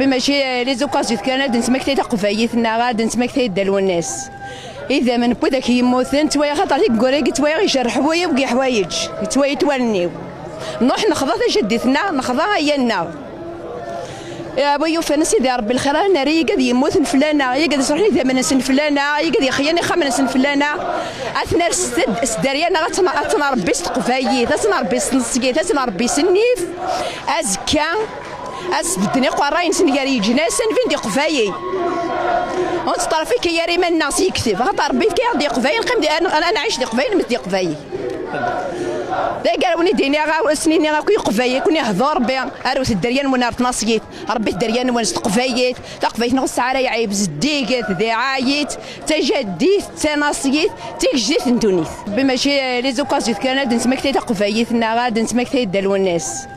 ماشي لي زوكازيون كانت نسمكتي تقفايتنا غاد نسمكتي دالو الناس اذا من بوداك يموتن توايا خاطر ليك كوريك توايا يشرح حوايا وكي حوايج توايا توالنيو نروح نخضا جدتنا نخضا عيالنا يا بويو فانا سيدي ربي الخير انا ري قد يموت فلانه يا قد يصرح لي ثمن سن فلانه يا قد يخياني 5 سن فلانه اثنا سداريانا غتنا ربي استقفايي تسنا ربي سنسكي تسنا ربي سنيف ازكا اسدني قراين سنياري جناسن فين دي قفايي انت طرفي كي يا ريما الناس يكتب خاطر ربي كي دي قفايي نقيم انا نعيش دي قفايي مثل دي قفايي قالوا ديني غا سنيني غا كي قفايي كوني هضر ربي اروس الدريان ونار تناصيت ربي الدريان ونس تقفايت تقفايت نغص على عيب زديقت ذي عايت تجديت تناصيت تجديت ندونيت بماشي لي زوكازيون كانت نسمكتي تقفايتنا غاد نسمكتي دالو الناس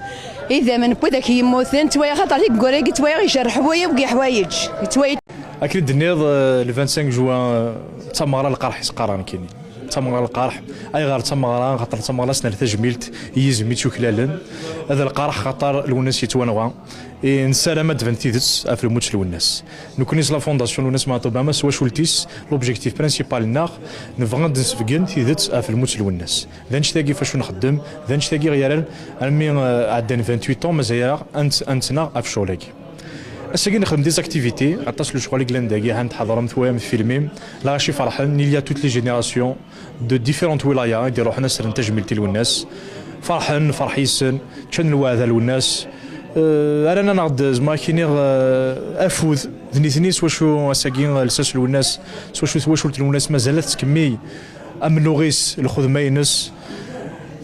اذا من بوداك يموتن توايا خاطر ليك كوريك توايا يشرح حوايا وكي حوايج توايا اكيد النيض ل 25 جوان تمغرا القرح سقران كاين تمغرا القرح اي غير تمغرا خاطر تمغرا سنه تجميلت يزميت شكلالا هذا القرح خاطر الوناس يتوانوا نسالم دفنتيدس في الموت الوناس نكونيس لا فونداسيون الوناس مع طوباما سوا شولتيس لوبجيكتيف برينسيبال ناخ نبغى نسفكن تيدت في الموت الوناس ذا نشتاقي فاش نخدم ذا نشتاقي غير امي عندنا 28 طون مازال انتنا في شغلك اساكي نخدم ديزاكتيفيتي عطاس لو شغل كلان داكي هاند حضرهم ثوايا فيلمي لا غاشي فرحان il y a toutes les générations de différentes ولايات يديروا حنا سر تجميلتي الوناس فرحان فرحيسن كان الوعد الوناس انا نعد زعما كاينين افوذ ثنيثنيس واشو اساكي لساس الوناس واشو الوناس مازالت تكمي امنوغيس الخدمه ينس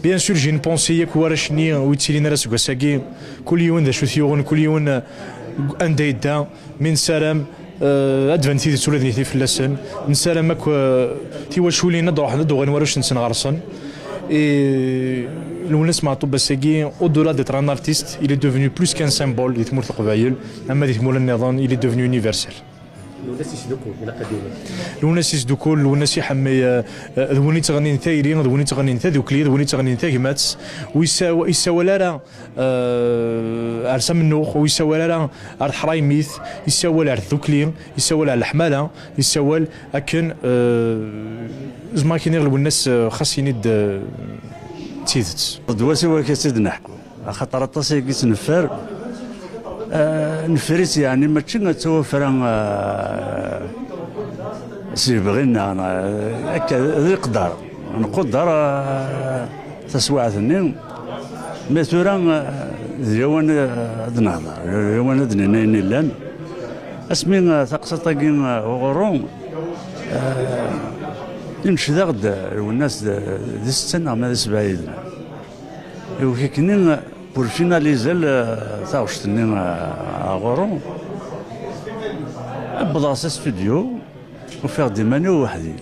بيان سور جي نبونسي ياك وراشني ويتسيلينا راسك اساكي كل يوم ذا شو ثيون كل يوم انديدا من سلام ادفانتي تولدني في اللسن نسالم ماك تيواشو لينا نروح ندوغ نواروش نسنغرسن الوناس مع طوب ساكي او دولا ديتر ان ارتيست il est devenu plus qu'un symbole دي تمور القبايل اما دي تمور النظام il est devenu universel الوناس يسدوكو الى قديمه الوناس يسدوكو الوناس يحمي ذوني تغني ثايرين ذوني تغني ثا ذوكلي ذوني تغني ثاكمات ويساوى لا ارسم النوخ ويساوى لا ارض حرايميث يساوى لا ذوكلي يساوى لا الحماله يساوى اكن زعما كاينين الناس خاصين تيدت دواسي وكاسيد نحكو خاطر الطاسي كيتنفر نفريت يعني ماشي نتوفر سي بغينا هكا يقدر نقدر تسوعتني مثلا ديوان نهضر ديوان دنينين لان اسمي تقسطاكين غورون نمشي غد والناس دي السنه ما سبعيد وكيكني بور فيناليزا تاوشتني غورون بلاصه استوديو وفيغ دي مانيو وحدي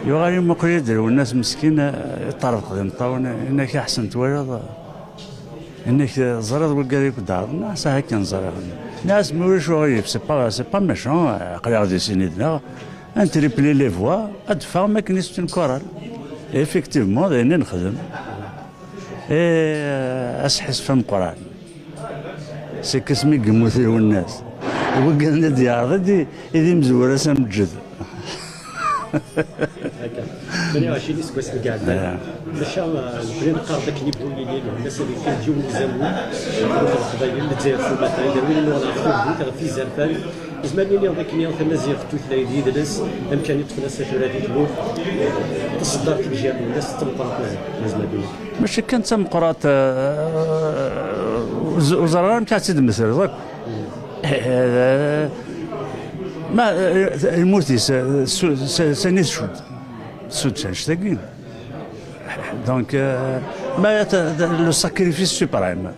يوغالي مقري يدير والناس مسكينه طرق دي مطاون انك احسن توالد انك زرد وقالك دار ناس هكا نزرد ناس موريش وغيب سي با ميشون قرا دي سينيدنا انتريبلي لي فوا ادفع ما كنيش نكورال ايفيكتيفمون دايرين نخدم اسحس فم قران سي كسمي قموثي والناس وقالنا ديار دي يدي مزوره سمجد 28 سكويس القعده باش نبغي نقرا داك اللي يبغوا لي الناس اللي كيجيو يلزموا القبائل اللي تزاير في مثلا يديروا لي نوضع في زرفان زمان لي داك اليوم ثنا زيرتو ثلاثه يدرس امكانيه تكون السفره هذه تموت تصدر تجي الناس تمقرات لازم بينك ماشي كان تمقرات وزرار نتاع سيد مصر ضاك ما الموتي سنيت سود شتاقين دونك ما لو ساكريفيس سوبريم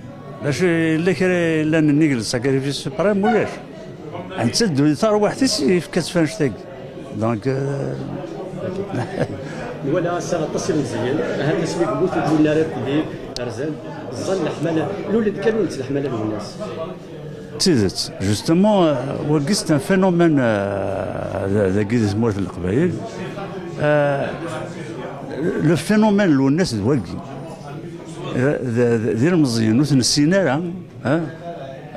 باش اللي لان نيجل ساكريفيس سوبريم ولاش نتسد ثروه حتى في كتفان شتاق دونك ولا سنه تصل مزيان هذا سويق بوث ولا راه ارزان الظن الحماله الولد كانوا الحماله للناس تيزت جوستومون وقست ان فينومين ذاك زمورة القبائل لو فينومين لو الناس دواكي ديال المزيان وثن السينارة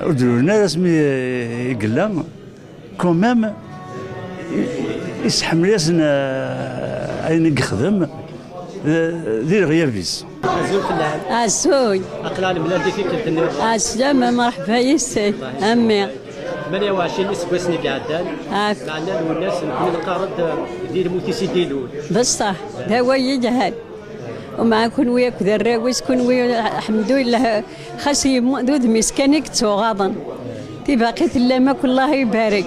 الناس مي يقلا كومام يسحم ياسنا أين يخدم ذي الغيابيس. عزوز في اللعب. عسوي. أقلال من الدي فيك الدنيا. عسلامة مرحبا يسي أمي. 28 سكواسني قاعدان. معنا الناس من القارد ديال الموتيسي ديلول. بصح هو يجهل. ومع كون وياك ذراويس كون ويا الحمد لله خاص يمدود مسكنك تغاضن. تي باقيت لما كل الله يبارك.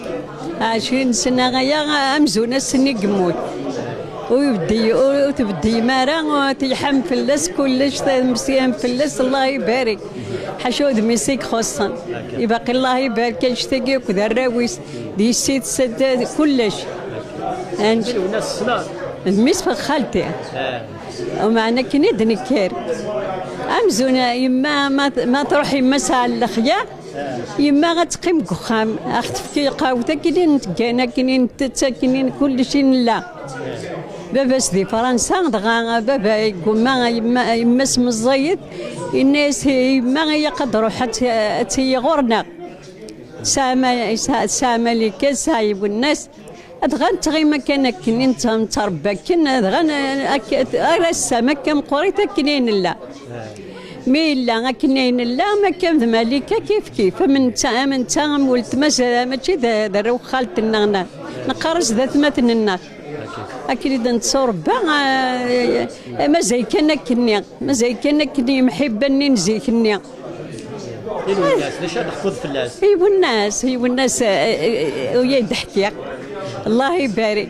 20 سنة غيا أمزونا سني قمود. وتبدي مرة وتيحم فلس كلش مسيام فلس الله يبارك حشود مسيك خصا يبقى الله يبارك يشتاقي وكذا الراويس دي السيد سد كلش الناس صنار الميس في خالتي ومعنا كنيد نكير أمزونا يما ما تروح يما ساعة الخيار يما غتقيم كخام اختفك قاوتك كنين تكانا كنين تتساكنين كل شيء لا باباس دي فرنسا دغا بابا يقول ما يما اسم الزيد الناس يما يقدروا حتى تيغورنا سامة لك سايب الناس دغا تغي ما كان كنين تربى كنا دغا السما كم قريتها كنين لا ميلا كنين لا ما كان مالكه كيف من تام ولت ماشي دار وخالت النغنا نقرص ذات ماتن النار اكيد نتصور ما زي كنا كني محبه ننزي كني الناس ليش تحفظ في الناس ايوا الناس ويا ضحكي الله يبارك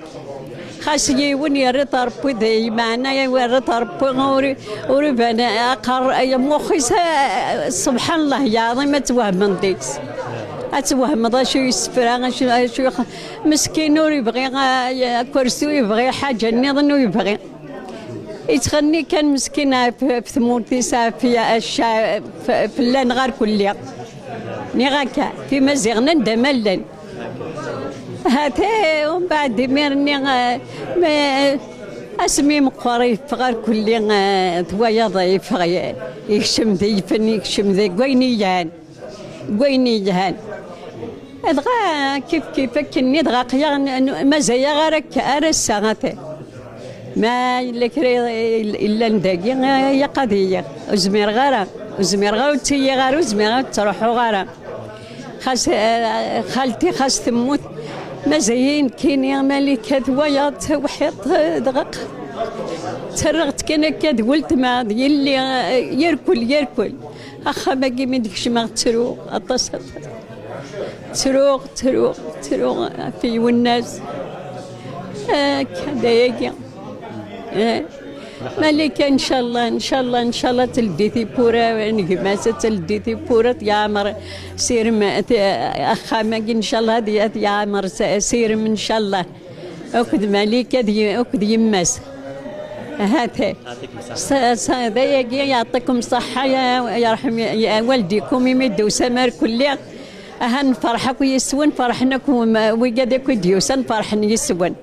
خاص يوني رطر بودي معنا يورط ربي وربنا اقر يا مخي سبحان الله يا عظيم توهم ديكس اتوهم ذا شو يسفر شو مسكين يبغي كرسي يبغي حاجه نظن يبغي يتغني كان مسكين في ثمورتي في الشا في اللنغار كلها نغاكا في مزيغنا ندملن هاتي ومن بعد ميرني اسمي مقاري فغار كلي ثوايا ضعيف يكشم ذي فني يكشم ذي قويني جهان دغا كيف كني دغا قيا مزايا غارك ارسغاتي ما الا نداقي يا قضيه وزمير غارة وتي غارة وزمير تروحوا غارة خالتي خاص تموت مزايين كاين يا ملكة ثوايا وحيط دغق ترغت كان كاد قلت ما يلي يركل اخا باقي ما ديكش ما تروق اتصل تروق في والناس كذا يجي ملكة ان شاء الله تلديتي بورا نجماسة تلديتي بورا يا عمر سير ما اخا باقي ان شاء الله هذه يا عمر سير ان شاء الله اخذ ملكة اخذ يماس هاتي يعطيكم صحة يرحم يا والديكم يمدوا سمر كلها أهن فرحك ويسون فرحناكم ويقدك وديوسن فرحن يسون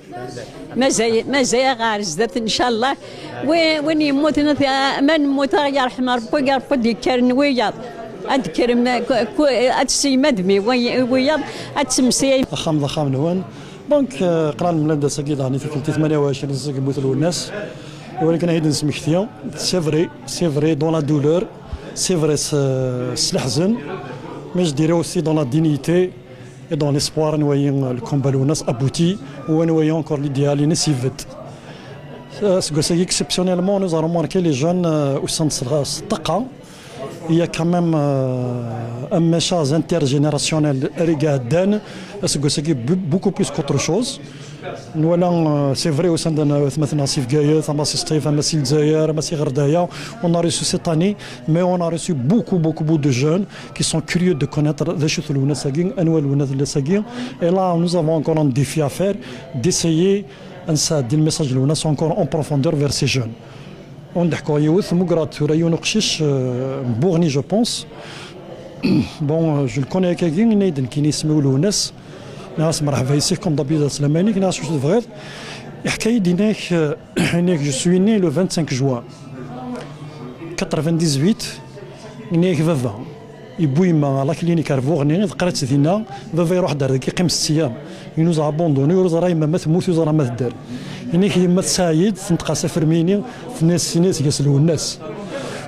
ما زي غارز ذات إن شاء الله وين يموت من موت يرحم ربي يرفض يكرن وياض أذكر أتسي مدمي وياض أتسمسي خام نوان دونك قران من لدى ساكيد راني في 28 ساكي بوثلو الناس ولكن هيدا نسمحتيا سي فري دون لا دولور سي فري الحزن mais je dirais aussi dans la dignité et dans l'espoir nous voyons le combat abouti ou nous voyons encore l'idéal si vite. Exceptionnellement nous avons remarqué les jeunes au sein de Taqa. Il y a quand même un message intergénérationnel beaucoup plus qu'autre chose. C'est vrai au sein de مثلا سي فكاية ثم سي سطيف ثم سي الجزائر ثم سي غردايا on a reçu cette année mais on a reçu beaucoup de jeunes qui sont curieux de connaître ذا شو الوناس ساكين انواع الوناس اللي ساكين et là nous avons encore un défi à faire d'essayer نساعد الميساج الوناس encore en profondeur vers ces jeunes ونضحكوا يوث مقرات ثوريون قشيش بوغني جو بونس بون جو الكوني كاكين نيدن كي نسميو الوناس ناس مرحبا يسيك كوم دابيد سلامانيك ناس واش تبغيت حكايه ديناك هناك جو سوي ني لو 25 جوان 98 نيك فافا يبويما لا كلينيك رفوغني قرات دينا بابا يروح دار كيقيم 6 ايام ينوز ابوندوني وراه ما تموت وزرا ما تدار يعني كي ما تسايد تنتقاسا فرميني في ناس يسلو الناس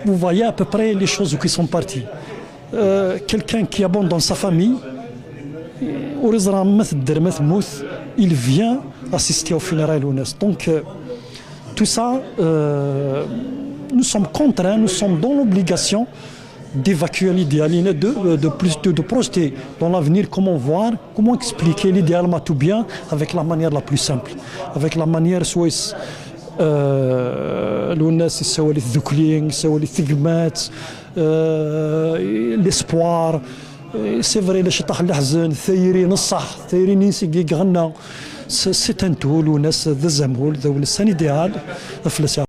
vous voyez à peu près les choses qui sont parties quelqu'un qui abandonne sa famille ورزرا ما تدار ما تموت il vient assister au funérailles الناس donc tout ça nous sommes contraints, nous sommes dans l'obligation d'évacuer l'idéal, de projeter dans l'avenir comment voir, comment expliquer l'idéal tout bien avec la manière la plus simple, avec la manière soit الناس يسوي لي الذكلين يسوي لي الثقمات l'espoir سي فري لا شي طاح الحزن ثيرين الصح ثيرين ينسي غنى سي ان تول وناس ذا زمول ذا ولسان ايديال فلسا